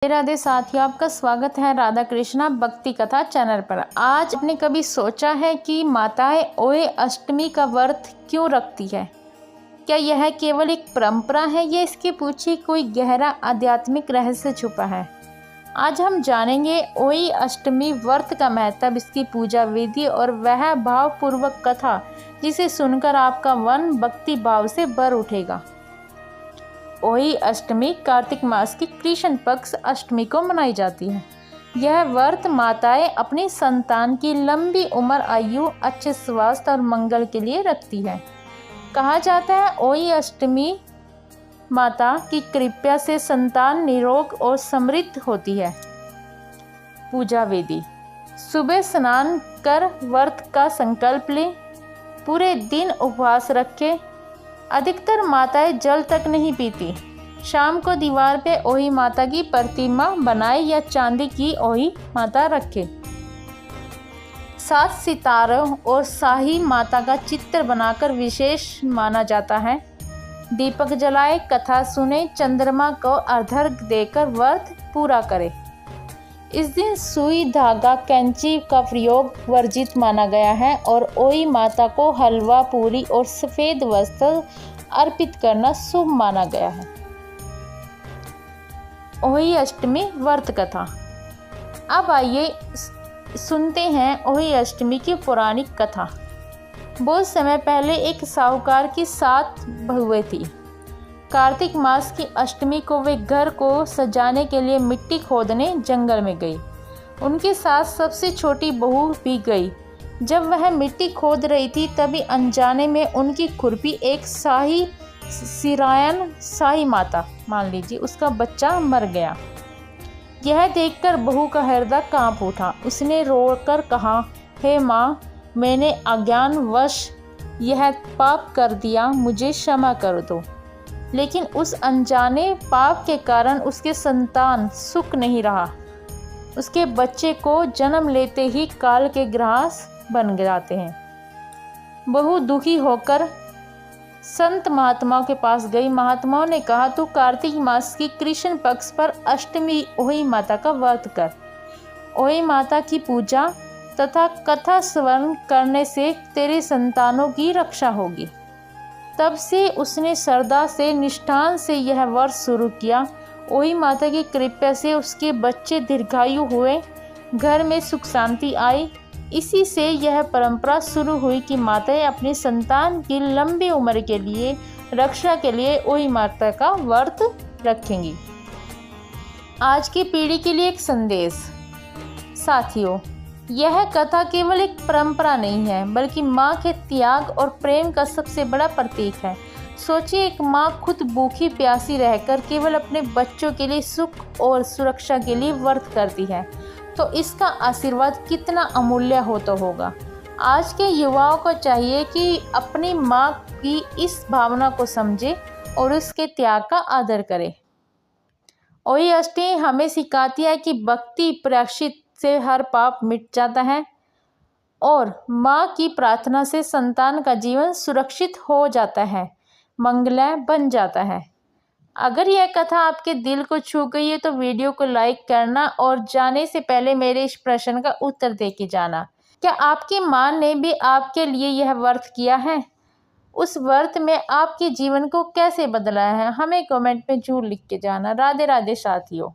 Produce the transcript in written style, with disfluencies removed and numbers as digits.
राधे राधे साथियों, आपका स्वागत है राधा कृष्णा भक्ति कथा चैनल पर। आज आपने कभी सोचा है कि माताएं ओए अष्टमी का व्रत क्यों रखती है? क्या यह केवल एक परंपरा है या इसके पीछे कोई गहरा आध्यात्मिक रहस्य छुपा है? आज हम जानेंगे ओई अष्टमी व्रत का महत्व, इसकी पूजा विधि और वह भावपूर्वक कथा जिसे सुनकर आपका मन भक्ति भाव से भर उठेगा। ओई अष्टमी कार्तिक मास की कृष्ण पक्ष अष्टमी को मनाई जाती है। यह व्रत माताएं अपनी संतान की लंबी उम्र, आयु, अच्छे स्वास्थ्य और मंगल के लिए रखती है। कहा जाता है ओई अष्टमी माता की कृपा से संतान निरोग और समृद्ध होती है। पूजा विधि: सुबह स्नान कर व्रत का संकल्प लें। पूरे दिन उपवास रखें। अधिकतर माताएं जल तक नहीं पीती। शाम को दीवार पे ओही माता की प्रतिमा बनाए या चांदी की ओही माता रखें। 7 सितारों और शाही माता का चित्र बनाकर विशेष माना जाता है। दीपक जलाए, कथा सुने, चंद्रमा को अर्घ्य देकर व्रत पूरा करें। इस दिन सुई, धागा, कैंची का प्रयोग वर्जित माना गया है और ओई माता को हलवा, पूरी और सफ़ेद वस्त्र अर्पित करना शुभ माना गया है। ओई अष्टमी व्रत कथा। अब आइए सुनते हैं ओई अष्टमी की पौराणिक कथा। बहुत समय पहले एक साहूकार की 7 बहुएं थी। कार्तिक मास की अष्टमी को वे घर को सजाने के लिए मिट्टी खोदने जंगल में गई। उनके साथ सबसे छोटी बहू भी गई। जब वह मिट्टी खोद रही थी तभी अनजाने में उनकी खुरपी एक शाही माता मान लीजिए उसका बच्चा मर गया। यह देखकर बहू का हृदय कांप उठा। उसने रोकर कहा, हे माँ, मैंने अज्ञानवश यह पाप कर दिया, मुझे क्षमा कर दो। लेकिन उस अनजाने पाप के कारण उसके संतान सुख नहीं रहा। उसके बच्चे को जन्म लेते ही काल के ग्रास बन जाते हैं। बहू दुखी होकर संत महात्माओं के पास गई। महात्माओं ने कहा, तू कार्तिक मास की कृष्ण पक्ष पर अष्टमी ओई माता का व्रत कर। ओई माता की पूजा तथा कथा श्रवण करने से तेरे संतानों की रक्षा होगी। तब से उसने श्रद्धा से, निष्ठान से यह व्रत शुरू किया। ओई माता की कृपा से उसके बच्चे दीर्घायु हुए, घर में सुख शांति आई। इसी से यह परंपरा शुरू हुई कि माताएं अपनी संतान की लंबी उम्र के लिए, रक्षा के लिए ओई माता का व्रत रखेंगी। आज की पीढ़ी के लिए एक संदेश। साथियों, यह कथा केवल एक परंपरा नहीं है बल्कि माँ के त्याग और प्रेम का सबसे बड़ा प्रतीक है। सोचिए, एक माँ खुद भूखी प्यासी रहकर केवल अपने बच्चों के लिए सुख और सुरक्षा के लिए व्रत करती है, तो इसका आशीर्वाद कितना अमूल्य होगा। आज के युवाओं को चाहिए कि अपनी माँ की इस भावना को समझे और उसके त्याग का आदर करे। ओई अष्टमी हमें सिखाती है कि भक्ति प्रायश्चित से हर पाप मिट जाता है और माँ की प्रार्थना से संतान का जीवन सुरक्षित हो जाता है, मंगलमय बन जाता है। अगर यह कथा आपके दिल को छू गई है तो वीडियो को लाइक करना और जाने से पहले मेरे इस प्रश्न का उत्तर दे के जाना। क्या आपकी माँ ने भी आपके लिए यह व्रत किया है? उस व्रत में आपके जीवन को कैसे बदला है? हमें कमेंट में जरूर लिख के जाना। राधे राधे साथियों।